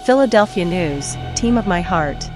Philadelphia news, team of my heart.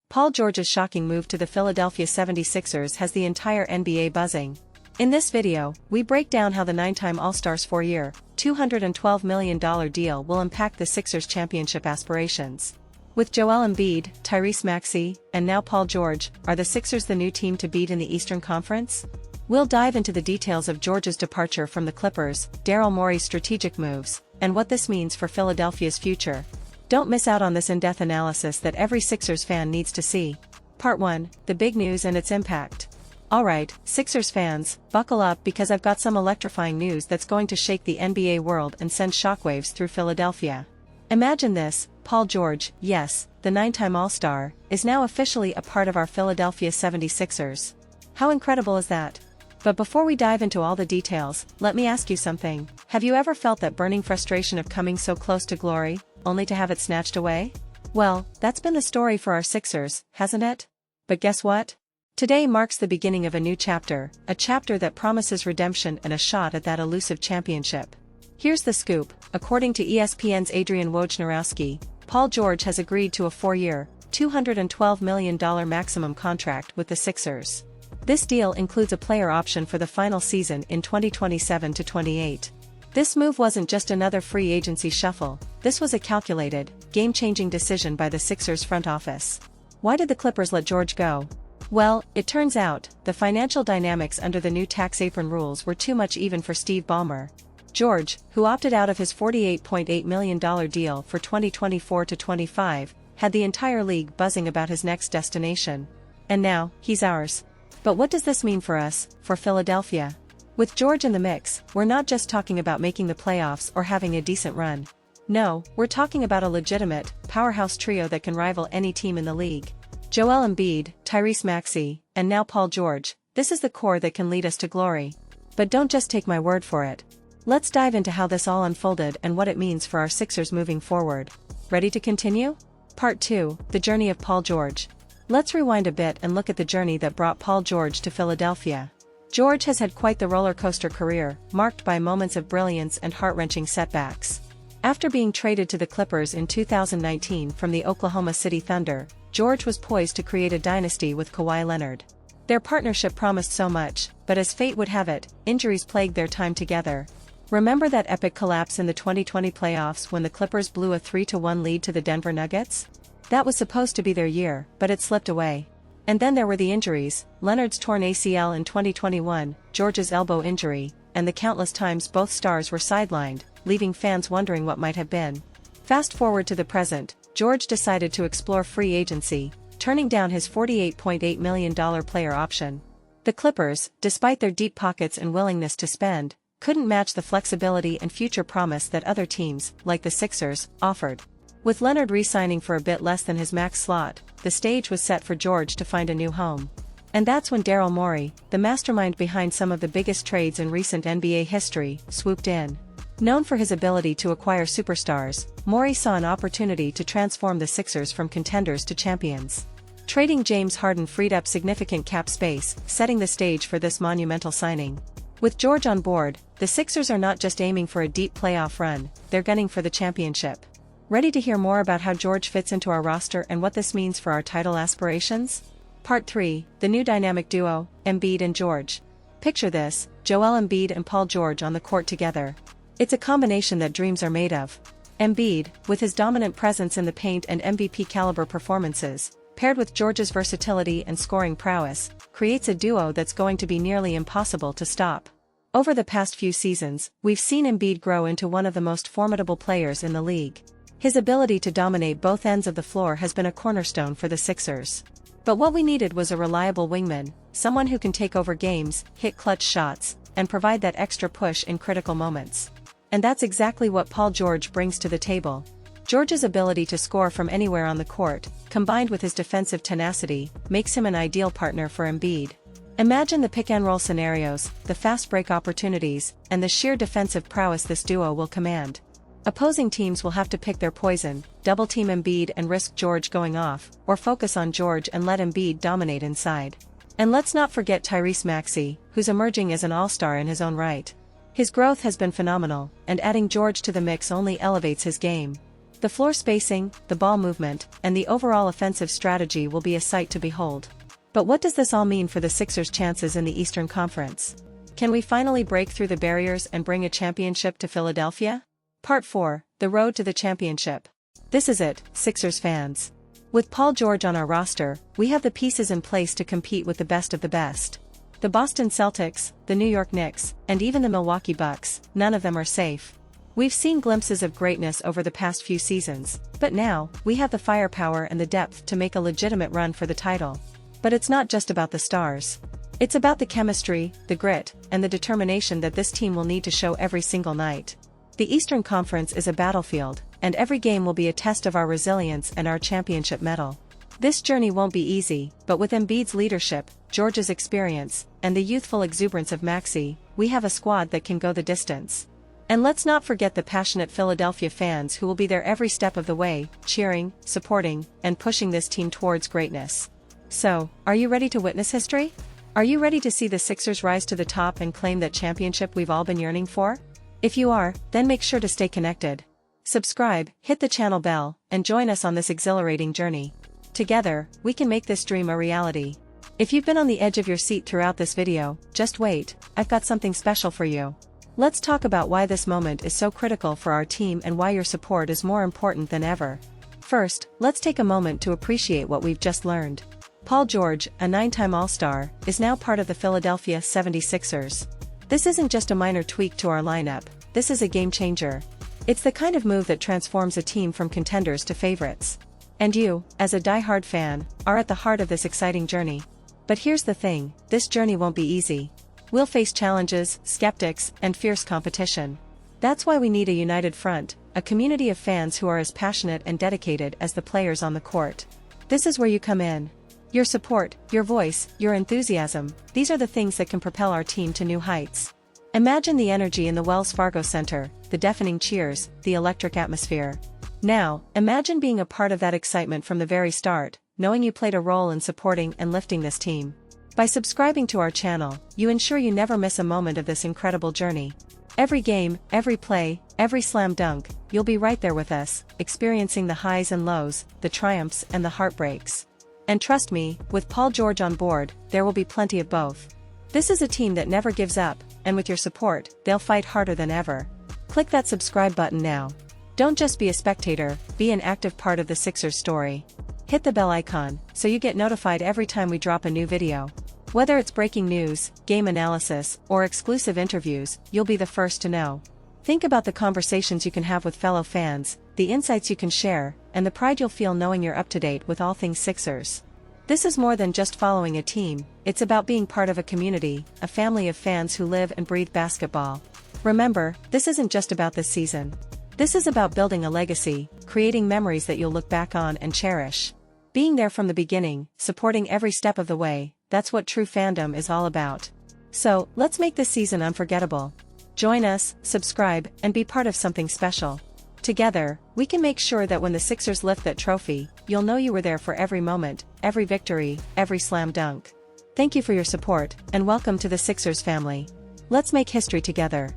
Paul George's shocking move to the Philadelphia 76ers has the entire NBA buzzing. In this video, we break down how the nine-time All-Star's four-year, $212 million deal will impact the Sixers' championship aspirations. With Joel Embiid, Tyrese Maxey, and now Paul George, are the Sixers the new team to beat in the Eastern Conference? We'll dive into the details of George's departure from the Clippers, Daryl Morey's strategic moves, and what this means for Philadelphia's future. Don't miss out on this in-depth analysis that every Sixers fan needs to see. Part 1, the big news and its impact. Alright, Sixers fans, buckle up because I've got some electrifying news that's going to shake the NBA world and send shockwaves through Philadelphia. Imagine this, Paul George, yes, the nine-time All-Star, is now officially a part of our Philadelphia 76ers. How incredible is that? But before we dive into all the details, let me ask you something. Have you ever felt that burning frustration of coming so close to glory, only to have it snatched away? Well, that's been the story for our Sixers, hasn't it? But guess what? Today marks the beginning of a new chapter, a chapter that promises redemption and a shot at that elusive championship. Here's the scoop. According to ESPN's Adrian Wojnarowski, Paul George has agreed to a four-year, $212 million maximum contract with the Sixers. This deal includes a player option for the final season in 2027-28. This move wasn't just another free agency shuffle, this was a calculated, game-changing decision by the Sixers front office. Why did the Clippers let George go? Well, it turns out, the financial dynamics under the new tax apron rules were too much even for Steve Ballmer. George, who opted out of his $48.8 million deal for 2024-25, had the entire league buzzing about his next destination. And now, he's ours. But what does this mean for us, for Philadelphia? With George in the mix, we're not just talking about making the playoffs or having a decent run. No, we're talking about a legitimate, powerhouse trio that can rival any team in the league. Joel Embiid, Tyrese Maxey, and now Paul George, this is the core that can lead us to glory. But don't just take my word for it. Let's dive into how this all unfolded and what it means for our Sixers moving forward. Ready to continue? Part 2, the journey of Paul George. Let's rewind a bit and look at the journey that brought Paul George to Philadelphia. George has had quite the roller coaster career, marked by moments of brilliance and heart-wrenching setbacks. After being traded to the Clippers in 2019 from the Oklahoma City Thunder, George was poised to create a dynasty with Kawhi Leonard. Their partnership promised so much, but as fate would have it, injuries plagued their time together. Remember that epic collapse in the 2020 playoffs when the Clippers blew a 3-1 lead to the Denver Nuggets? That was supposed to be their year, but it slipped away. And then there were the injuries, Leonard's torn ACL in 2021, George's elbow injury, and the countless times both stars were sidelined, leaving fans wondering what might have been. Fast forward to the present, George decided to explore free agency, turning down his $48.8 million player option. The Clippers, despite their deep pockets and willingness to spend, couldn't match the flexibility and future promise that other teams, like the Sixers, offered. With Leonard re-signing for a bit less than his max slot, the stage was set for George to find a new home. And that's when Daryl Morey, the mastermind behind some of the biggest trades in recent NBA history, swooped in. Known for his ability to acquire superstars, Morey saw an opportunity to transform the Sixers from contenders to champions. Trading James Harden freed up significant cap space, setting the stage for this monumental signing. With George on board, the Sixers are not just aiming for a deep playoff run, they're gunning for the championship. Ready to hear more about how George fits into our roster and what this means for our title aspirations? Part 3, the new dynamic duo, Embiid and George. Picture this, Joel Embiid and Paul George on the court together. It's a combination that dreams are made of. Embiid, with his dominant presence in the paint and MVP-caliber performances, paired with George's versatility and scoring prowess, creates a duo that's going to be nearly impossible to stop. Over the past few seasons, we've seen Embiid grow into one of the most formidable players in the league. His ability to dominate both ends of the floor has been a cornerstone for the Sixers. But what we needed was a reliable wingman, someone who can take over games, hit clutch shots, and provide that extra push in critical moments. And that's exactly what Paul George brings to the table. George's ability to score from anywhere on the court, combined with his defensive tenacity, makes him an ideal partner for Embiid. Imagine the pick-and-roll scenarios, the fast break opportunities, and the sheer defensive prowess this duo will command. Opposing teams will have to pick their poison, double-team Embiid and risk George going off, or focus on George and let Embiid dominate inside. And let's not forget Tyrese Maxey, who's emerging as an all-star in his own right. His growth has been phenomenal, and adding George to the mix only elevates his game. The floor spacing, the ball movement, and the overall offensive strategy will be a sight to behold. But what does this all mean for the Sixers' chances in the Eastern Conference? Can we finally break through the barriers and bring a championship to Philadelphia? Part 4, The Road to the Championship. This is it, Sixers fans. With Paul George on our roster, we have the pieces in place to compete with the best of the best. The Boston Celtics, the New York Knicks, and even the Milwaukee Bucks, none of them are safe. We've seen glimpses of greatness over the past few seasons, but now, we have the firepower and the depth to make a legitimate run for the title. But it's not just about the stars. It's about the chemistry, the grit, and the determination that this team will need to show every single night. The Eastern Conference is a battlefield, and every game will be a test of our resilience and our championship mettle. This journey won't be easy, but with Embiid's leadership, George's experience, and the youthful exuberance of Maxey, we have a squad that can go the distance. And let's not forget the passionate Philadelphia fans who will be there every step of the way, cheering, supporting, and pushing this team towards greatness. So, are you ready to witness history? Are you ready to see the Sixers rise to the top and claim that championship we've all been yearning for? If you are, then make sure to stay connected. Subscribe, hit the channel bell, and join us on this exhilarating journey. Together, we can make this dream a reality. If you've been on the edge of your seat throughout this video, just wait, I've got something special for you. Let's talk about why this moment is so critical for our team and why your support is more important than ever. First, let's take a moment to appreciate what we've just learned. Paul George, a 9-time All-Star, is now part of the Philadelphia 76ers. This isn't just a minor tweak to our lineup, this is a game-changer. It's the kind of move that transforms a team from contenders to favorites. And you, as a die-hard fan, are at the heart of this exciting journey. But here's the thing, this journey won't be easy. We'll face challenges, skeptics, and fierce competition. That's why we need a united front, a community of fans who are as passionate and dedicated as the players on the court. This is where you come in. Your support, your voice, your enthusiasm, these are the things that can propel our team to new heights. Imagine the energy in the Wells Fargo Center, the deafening cheers, the electric atmosphere. Now, imagine being a part of that excitement from the very start, knowing you played a role in supporting and lifting this team. By subscribing to our channel, you ensure you never miss a moment of this incredible journey. Every game, every play, every slam dunk, you'll be right there with us, experiencing the highs and lows, the triumphs and the heartbreaks. And trust me, with Paul George on board, there will be plenty of both. This is a team that never gives up, and with your support, they'll fight harder than ever. Click that subscribe button now. Don't just be a spectator, be an active part of the Sixers story. Hit the bell icon, so you get notified every time we drop a new video. Whether it's breaking news, game analysis, or exclusive interviews, you'll be the first to know. Think about the conversations you can have with fellow fans, the insights you can share, and the pride you'll feel knowing you're up to date with all things Sixers. This is more than just following a team, it's about being part of a community, a family of fans who live and breathe basketball. Remember, this isn't just about this season. This is about building a legacy, creating memories that you'll look back on and cherish. Being there from the beginning, supporting every step of the way, that's what true fandom is all about. So, let's make this season unforgettable. Join us, subscribe, and be part of something special. Together, we can make sure that when the Sixers lift that trophy, you'll know you were there for every moment, every victory, every slam dunk. Thank you for your support, and welcome to the Sixers family. Let's make history together.